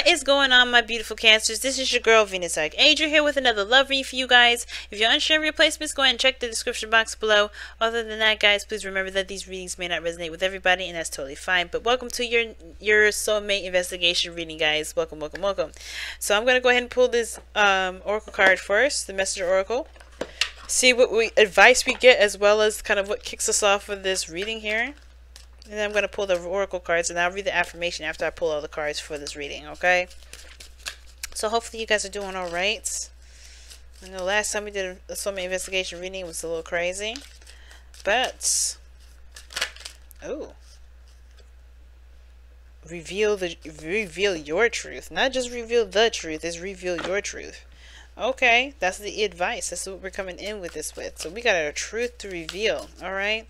What is going on, my beautiful Cancers? This is your girl, Venus Adria, here with another love read for you guys. If you're unsure of your placements, go ahead and check the description box below. Other than that, guys, please remember that these readings may not resonate with everybody, and that's totally fine. But welcome to your soulmate investigation reading, guys. Welcome, welcome, welcome. So I'm going to go ahead and pull this oracle card first, the Messenger Oracle. See what advice we get, as well as kind of what kicks us off with this reading here. And then I'm going to pull the oracle cards, and I'll read the affirmation after I pull all the cards for this reading, okay? So hopefully you guys are doing alright. I know last time we did a soulmate investigation reading was a little crazy. But, oh. Reveal your truth. Not just reveal the truth, it's reveal your truth. Okay, that's the advice. That's what we're coming in with this with. So we got a truth to reveal, alright?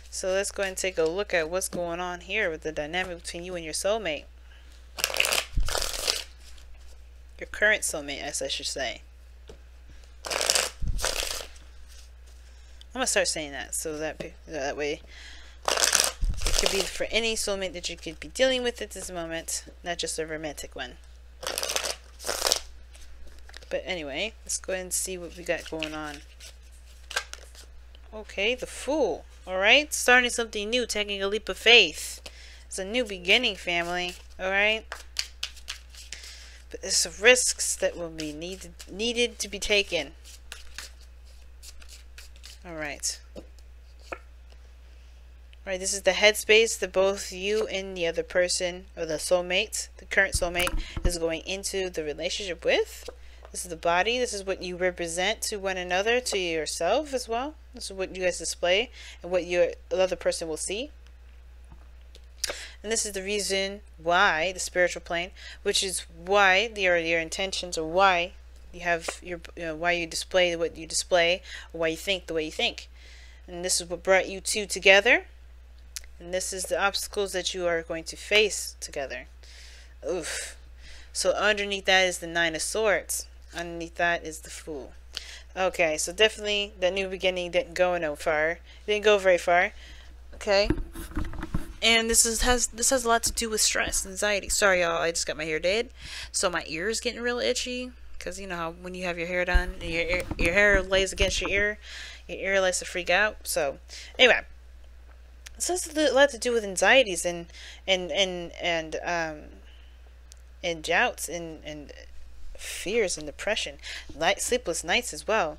So let's go ahead and take a look at what's going on here with the dynamic between you and your soulmate. Your current soulmate, as I should say. I'm going to start saying that, so that way it could be for any soulmate that you could be dealing with at this moment, not just a romantic one. But anyway, let's go ahead and see what we got going on. Okay, the Fool. Alright, starting something new, taking a leap of faith. It's a new beginning, family. Alright? But there's some risks that will be needed to be taken. Alright. Alright, this is the headspace that both you and the other person, or the soulmate, the current soulmate, is going into the relationship with. This is the body. This is what you represent to one another, to yourself as well. This is what you guys display and what your other person will see. And this is the reason why, the spiritual plane, which is why your intentions, or why you have your, why you display what you display, or why you think the way you think. And this is what brought you two together. And this is the obstacles that you are going to face together. Oof. So underneath that is the Nine of Swords. Underneath that is the Fool. Okay, so definitely the new beginning didn't go very far. Okay. And this has a lot to do with stress, anxiety. Sorry y'all, I just got my hair did. So my ear is getting real itchy. Because you know how when you have your hair done, and your hair lays against your ear likes to freak out. So anyway. This has a lot to do with anxieties and doubts and fears and depression, sleepless nights as well.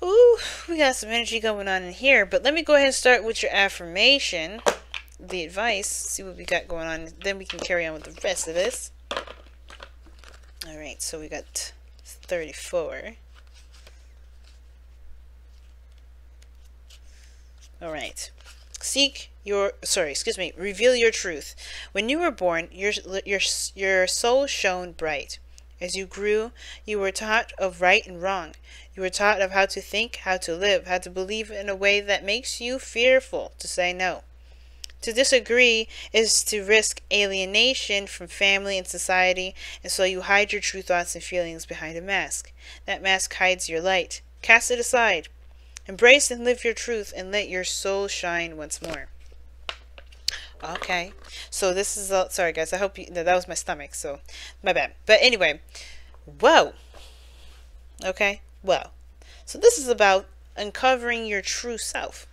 Ooh, we got some energy going on in here. But let me go ahead and start with your affirmation, the advice, see what we got going on, then we can carry on with the rest of this. Alright, so we got 34. Alright. Reveal your truth. When you were born, your soul shone bright. As you grew, you were taught of right and wrong. You were taught of how to think, how to live, how to believe in a way that makes you fearful to say no. To disagree is to risk alienation from family and society, and so you hide your true thoughts and feelings behind a mask. That mask hides your light. Cast it aside. Embrace and live your truth, and let your soul shine once more. Okay, so this is sorry guys, I hope you, that was my stomach, so my bad. But anyway, whoa. Okay, well, so this is about uncovering your true self.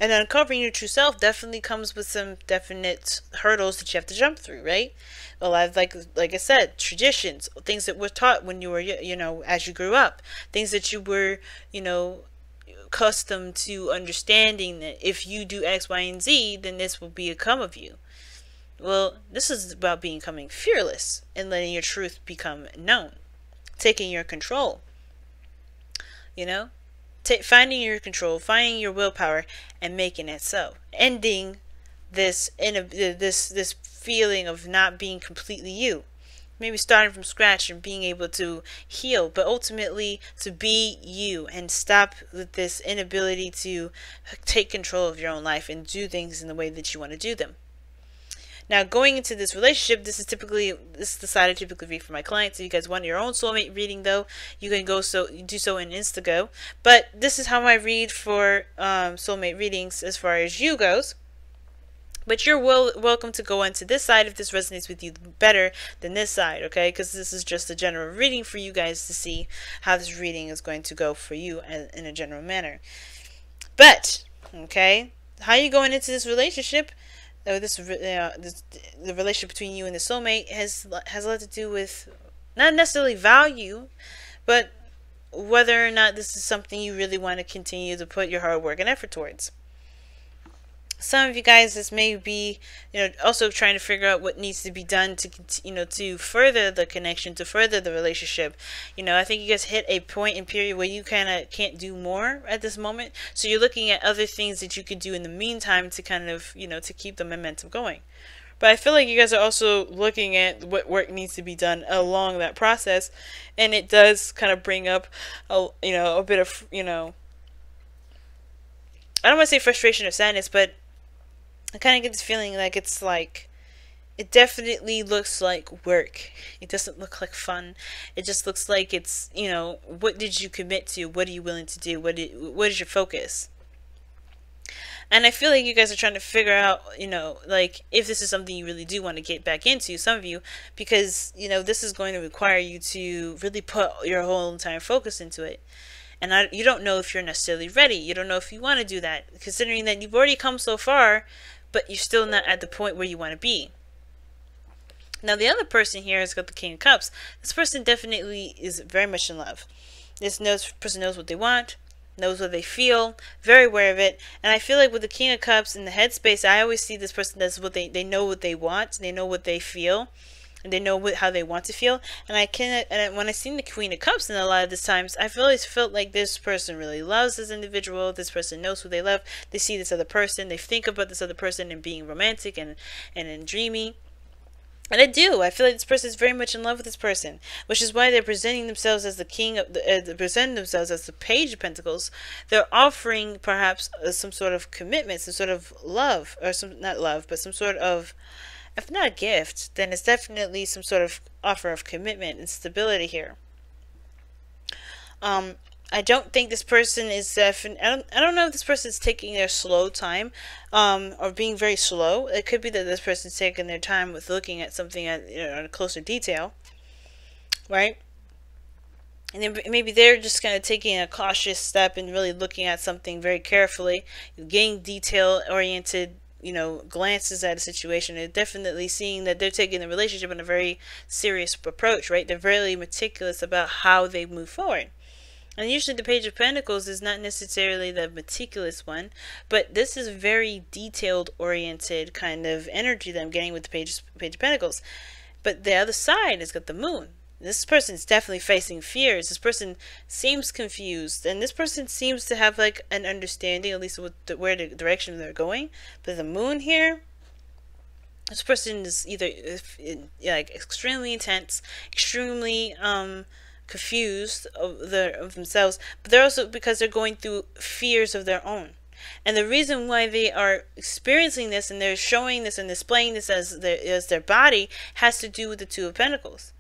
And uncovering your true self definitely comes with some definite hurdles that you have to jump through, right? A lot of, like I said, traditions, things that were taught when you were, as you grew up, things that you were, accustomed to understanding that if you do X, Y, and Z, then this will become of you. Well, this is about becoming fearless and letting your truth become known, taking your control. Finding your control, finding your willpower, and making it so. Ending this feeling of not being completely you. Maybe starting from scratch and being able to heal, but ultimately to be you and stop with this inability to take control of your own life and do things in the way that you want to do them. Now, going into this relationship, this is the side I typically read for my clients. If you guys want your own soulmate reading, though, you can do so in Instago. But this is how I read for soulmate readings as far as you goes. But you're welcome to go into this side if this resonates with you better than this side, okay? Because this is just a general reading for you guys to see how this reading is going to go for you in a general manner. But, okay, how you going into this relationship, or the relationship between you and the soulmate has a lot to do with not necessarily value, but whether or not this is something you really want to continue to put your hard work and effort towards. Some of you guys, this may be, also trying to figure out what needs to be done to, to further the connection, to further the relationship. I think you guys hit a point in period where you kind of can't do more at this moment. So you're looking at other things that you could do in the meantime to kind of, to keep the momentum going. But I feel like you guys are also looking at what work needs to be done along that process. And it does kind of bring up, a bit of, I don't want to say frustration or sadness, but I kind of get this feeling like it definitely looks like work. It doesn't look like fun. It just looks like it's, what did you commit to? What are you willing to do? What is your focus? And I feel like you guys are trying to figure out, like if this is something you really do want to get back into, some of you, because, this is going to require you to really put your whole entire focus into it. And you don't know if you're necessarily ready. You don't know if you want to do that, considering that you've already come so far, but you're still not at the point where you want to be. Now, the other person here has got the King of Cups. This person definitely is very much in love. This person knows what they want, knows what they feel, very aware of it. And I feel like with the King of Cups in the headspace, I always see this person as they know what they want, they know what they feel, and they know how they want to feel. And when I see the Queen of Cups, and a lot of the times, I've always felt like this person really loves this individual. This person knows who they love. They see this other person. They think about this other person and being romantic and dreamy. And I do. I feel like this person is very much in love with this person, which is why they're presenting themselves as the King of presenting themselves as the Page of Pentacles. They're offering perhaps some sort of commitment, some sort of love, or not love, but some sort of, if not a gift, then it's definitely some sort of offer of commitment and stability here. I don't think this person is I don't know if this person is taking their slow time, or being very slow. It could be that this person's taking their time with looking at something at a closer detail, right? And then maybe they're just kind of taking a cautious step and really looking at something very carefully, getting detail-oriented, glances at a situation. They're definitely seeing that they're taking the relationship in a very serious approach, right? They're very meticulous about how they move forward. And usually the Page of Pentacles is not necessarily the meticulous one, but this is very detailed oriented kind of energy that I'm getting with the Page of Pentacles. But the other side has got the Moon. This person is definitely facing fears. This person seems confused, and this person seems to have like an understanding, at least with where the direction they're going. But the Moon here, this person is either like extremely intense, extremely confused of themselves, but they're also, because they're going through fears of their own. And the reason why they are experiencing this and they're showing this and displaying this as their body has to do with the Two of Pentacles.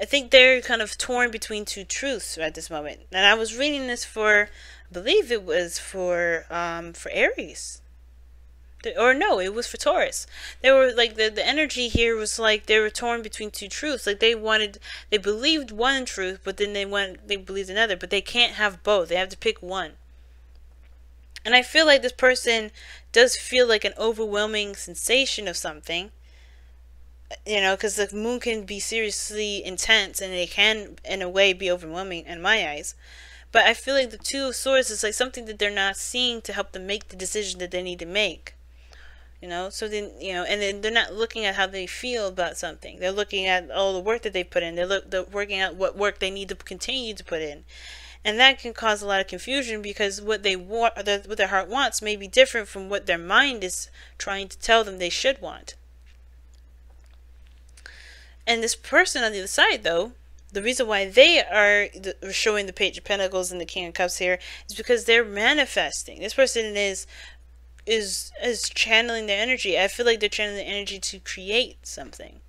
I think they're kind of torn between two truths at this moment. And I was reading this for, I believe it was for Aries. Or no, it was for Taurus. They were like, the energy here was like they were torn between two truths. Like they believed one truth, but then they believed another. But they can't have both. They have to pick one. And I feel like this person does feel like an overwhelming sensation of something. Because the Moon can be seriously intense, and it can, in a way, be overwhelming in my eyes. But I feel like the Two of Swords is like something that they're not seeing to help them make the decision that they need to make. So then, and then they're not looking at how they feel about something. They're looking at all the work that they put in. They're working out what work they need to continue to put in. And that can cause a lot of confusion, because what they want, what their heart wants, may be different from what their mind is trying to tell them they should want. And this person on the other side, though, the reason why they are showing the Page of Pentacles and the King of Cups here is because they're manifesting. This person is channeling their energy. I feel like they're channeling their energy to create something.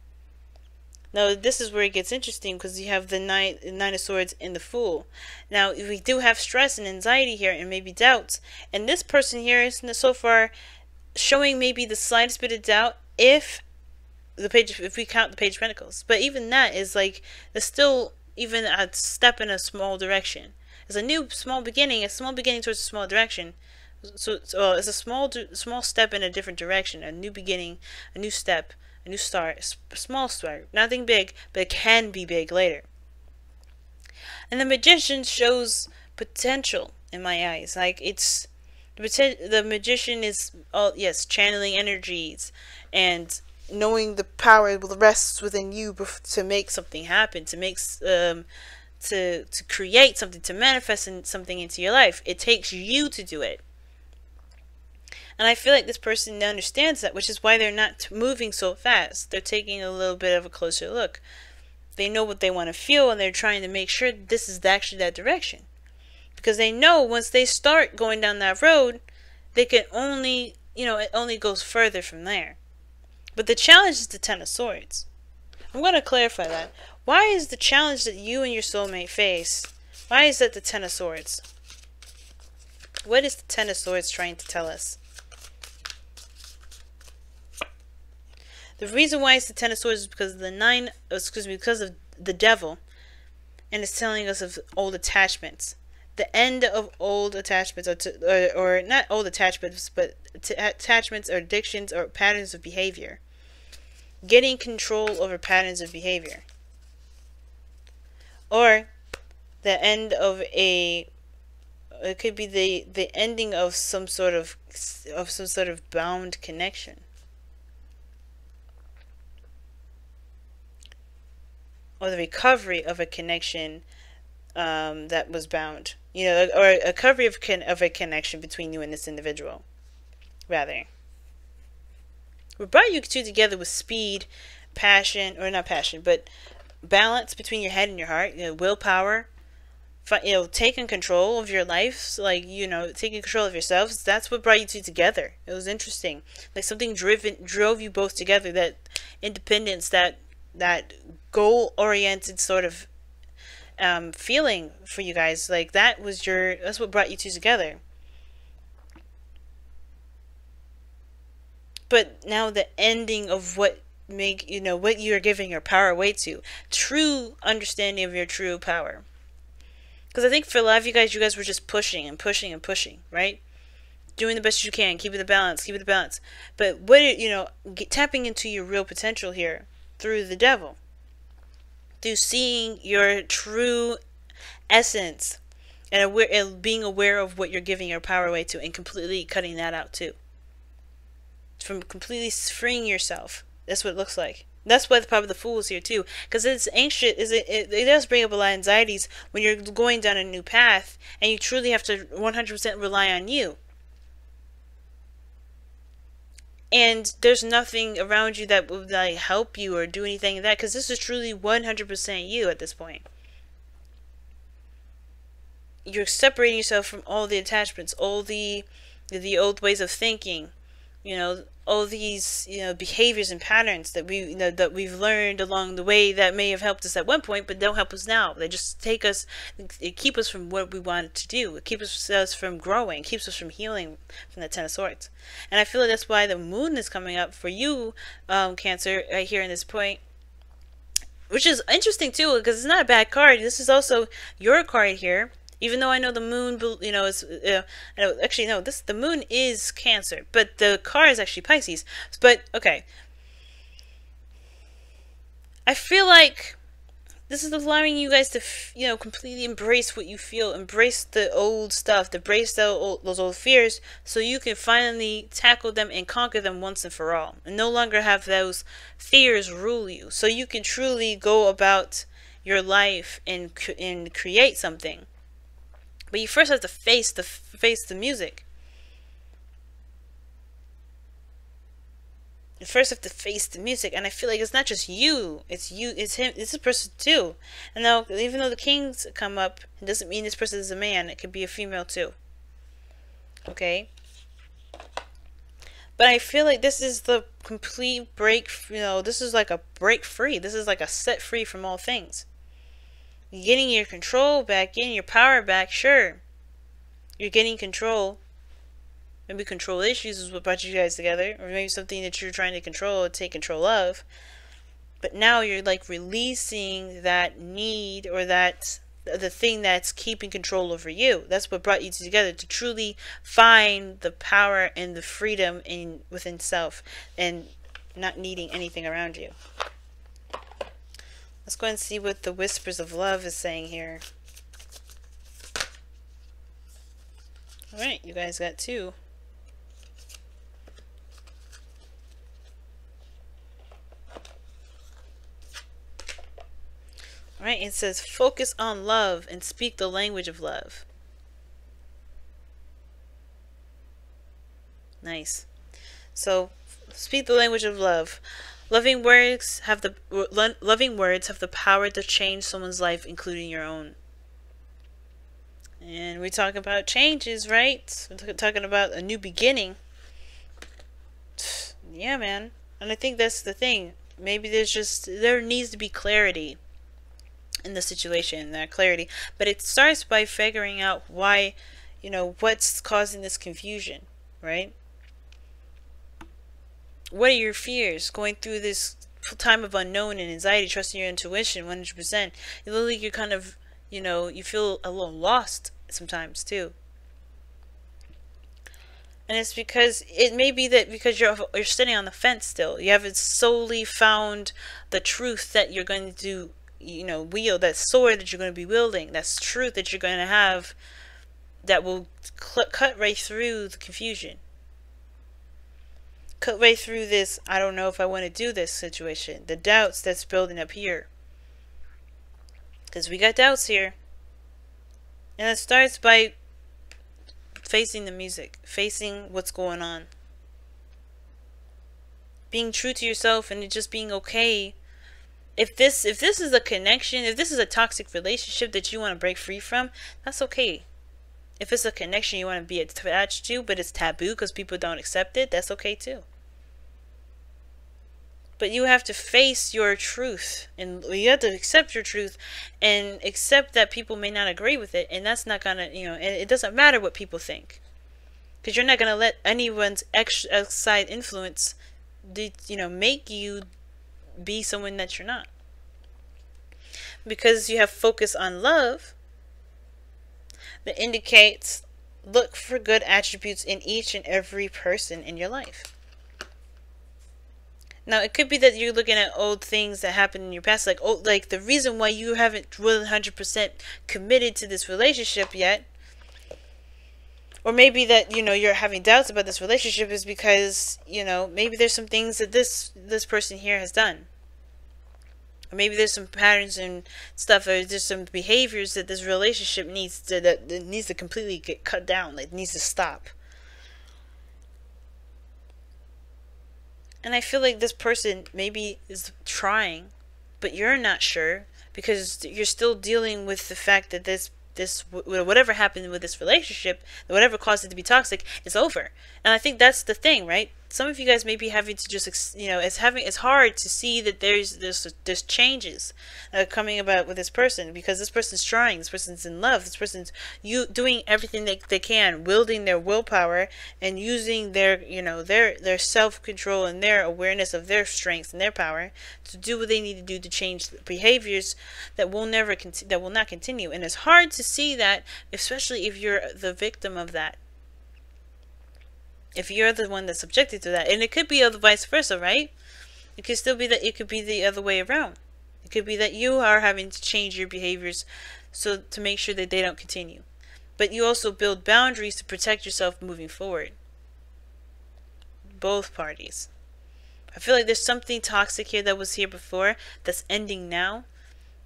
Now, this is where it gets interesting, because you have the Nine of Swords and the Fool. Now, we do have stress and anxiety here, and maybe doubts. And this person here is so far showing maybe the slightest bit of doubt if we count the Page of Pentacles. But even that is like, it's still even a step in a small direction. It's a new small beginning towards a small direction. So it's a small step in a different direction, a new beginning, a new step, a new start, a small start. Nothing big, but it can be big later. And the Magician shows potential in my eyes. Like, it's the Magician is, oh yes, channeling energies and knowing the power rests within you to make something happen, to make to create something, to manifest something into your life. It takes you to do it. And I feel like this person understands that, which is why they're not moving so fast. They're taking a little bit of a closer look. They know what they want to feel, and they're trying to make sure this is actually that direction. Because they know once they start going down that road, they can only, it only goes further from there. But the challenge is the Ten of Swords. I'm going to clarify that. Why is the challenge that you and your soulmate face, why is that the Ten of Swords? What is the Ten of Swords trying to tell us? The reason why it's the Ten of Swords is because of because of the Devil. And it's telling us of old attachments. The end of old attachments, or not old attachments, but attachments or addictions or patterns of behavior. Getting control over patterns of behavior. Or the end of it could be the ending of some sort of bound connection. Or the recovery of a connection that was bound. Or a recovery of a connection between you and this individual. Rather. We brought you two together with speed, passion, or not passion, but balance between your head and your heart, willpower, taking control of your life, taking control of yourselves. That's what brought you two together. It was interesting. Like something drove you both together, that independence, that goal-oriented sort of feeling for you guys. Like that's what brought you two together. But now the ending of what you're giving your power away to, true understanding of your true power. Because I think for a lot of you guys were just pushing and pushing and pushing, right? Doing the best you can, keeping the balance. But tapping into your real potential here through the Devil. Through seeing your true essence and being aware of what you're giving your power away to, and completely cutting that out too. From completely freeing yourself. That's what it looks like. That's why probably the Fool is here too, because it's anxious. It does bring up a lot of anxieties when you're going down a new path and you truly have to 100% rely on you. And there's nothing around you that would help you or do anything like that, because this is truly 100% you at this point. You're separating yourself from all the attachments, all the old ways of thinking, all these behaviors and patterns that we've learned along the way that may have helped us at one point but don't help us now. They just keep us from what we wanted to do. It keeps us from growing, keeps us from healing from the Ten of Swords. And I feel like that's why the Moon is coming up for you, Cancer, right here in this point, which is interesting too, because it's not a bad card. This is also your card here. Even though I know the Moon, is actually no, the Moon is Cancer, but the card is actually Pisces. But okay, I feel like this is allowing you guys to completely embrace what you feel, embrace the old stuff, embrace those old fears, so you can finally tackle them and conquer them once and for all, and no longer have those fears rule you. So you can truly go about your life and create something. But you first have to face the music. You first have to face the music, and I feel like it's not just you. It's you. It's him. It's this person too. And now, even though the Kings come up, it doesn't mean this person is a man. It could be a female too. Okay. But I feel like this is the complete break. This is like a break free. This is like a set free from all things. Getting your control back in, your power back, sure. You're getting control. Maybe control issues is what brought you guys together, or maybe something that you're trying to control or take control of. But now you're like releasing that need, or that the thing that's keeping control over you. That's what brought you together, to truly find the power and the freedom within self, and not needing anything around you. Let's go and see what the Whispers of Love is saying here. Alright, you guys got 2. Alright, it says focus on love and speak the language of love. Nice. So, speak the language of love. Loving words have the power to change someone's life, including your own. And we talk about changes, right? We're talking about a new beginning. Yeah, man. And I think that's the thing. Maybe there needs to be clarity in the situation, that clarity. But it starts by figuring out why, what's causing this confusion, right? What are your fears going through this time of unknown and anxiety, trusting your intuition 100%? You're kind of, you feel a little lost sometimes too. And it's because it may be that because you're sitting on the fence still. You haven't solely found the truth that you're going to wield, that sword that you're going to be wielding, that's truth that you're going to have, that will cut right through the confusion. Cut right through this, I don't know if I want to do this situation. The doubts that's building up here. Because we got doubts here. And it starts by facing the music. Facing what's going on. Being true to yourself and just being okay. If this is a connection, if this is a toxic relationship that you want to break free from, that's okay. If it's a connection you want to be attached to, but it's taboo because people don't accept it, that's okay too. But you have to face your truth, and you have to accept your truth, and accept that people may not agree with it, and that's not gonna, and it doesn't matter what people think, because you're not gonna let anyone's outside influence, make you be someone that you're not. Because you have focus on love, that indicates look for good attributes in each and every person in your life. Now, it could be that you're looking at old things that happened in your past, like the reason why you haven't 100% committed to this relationship yet, or maybe that, you're having doubts about this relationship is because, maybe there's some things that this person here has done. Or maybe there's some patterns and stuff, or there's some behaviors that this relationship needs to completely get cut down, like it needs to stop. And I feel like this person maybe is trying, but you're not sure, because you're still dealing with the fact that whatever happened with this relationship, whatever caused it to be toxic, is over. And I think that's the thing, right? Some of you guys may be having to just, it's hard to see that there's changes coming about with this person, because this person's trying, this person's in love, this person's doing everything they can, wielding their willpower and using their, their self-control and their awareness of their strengths and their power to do what they need to do to change behaviors that will not continue. And it's hard to see that, especially if you're the victim of that. If you're the one that's subjected to that. And it could be the vice versa, right? It could still be that it could be the other way around. It could be that you are having to change your behaviors to make sure that they don't continue. But you also build boundaries to protect yourself moving forward. Both parties. I feel like there's something toxic here that was here before that's ending now.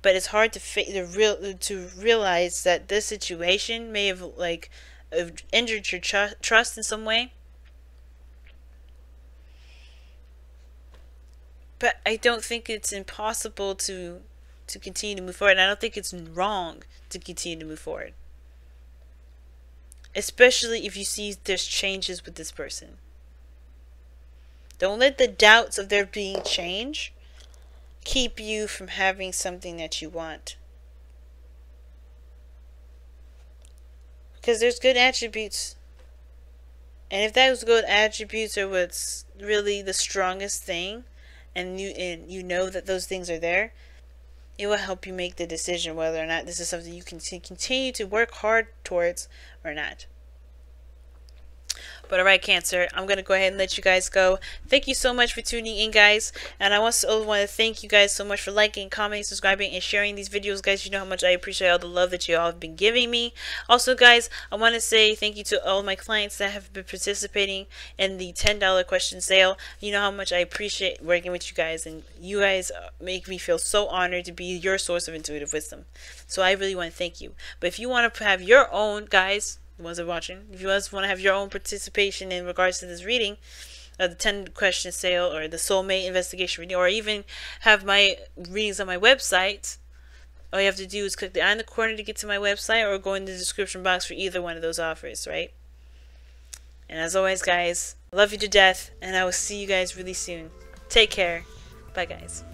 But it's hard to realize that this situation may have injured your trust in some way. But I don't think it's impossible to continue to move forward. And I don't think it's wrong to continue to move forward. Especially if you see there's changes with this person. Don't let the doubts of there being change keep you from having something that you want. Because there's good attributes And if those good attributes are what's really the strongest thing, and you know that those things are there, it will help you make the decision whether or not this is something you can continue to work hard towards or not. But alright, Cancer, I'm going to go ahead and let you guys go. Thank you so much for tuning in, guys. And I also want to thank you guys so much for liking, commenting, subscribing, and sharing these videos, guys. You know how much I appreciate all the love that you all have been giving me. Also, guys, I want to say thank you to all my clients that have been participating in the $10 question sale. You know how much I appreciate working with you guys. And you guys make me feel so honored to be your source of intuitive wisdom. So I really want to thank you. But if you want to have your own, guys, the ones that are watching, if you guys want to have your own participation in regards to this reading, the 10 question sale or the soulmate investigation reading, or even have my readings on my website, all you have to do is click the eye in the corner to get to my website, or go in the description box for either one of those offers, right? And as always, guys, I love you to death, and I will see you guys really soon. Take care. Bye, guys.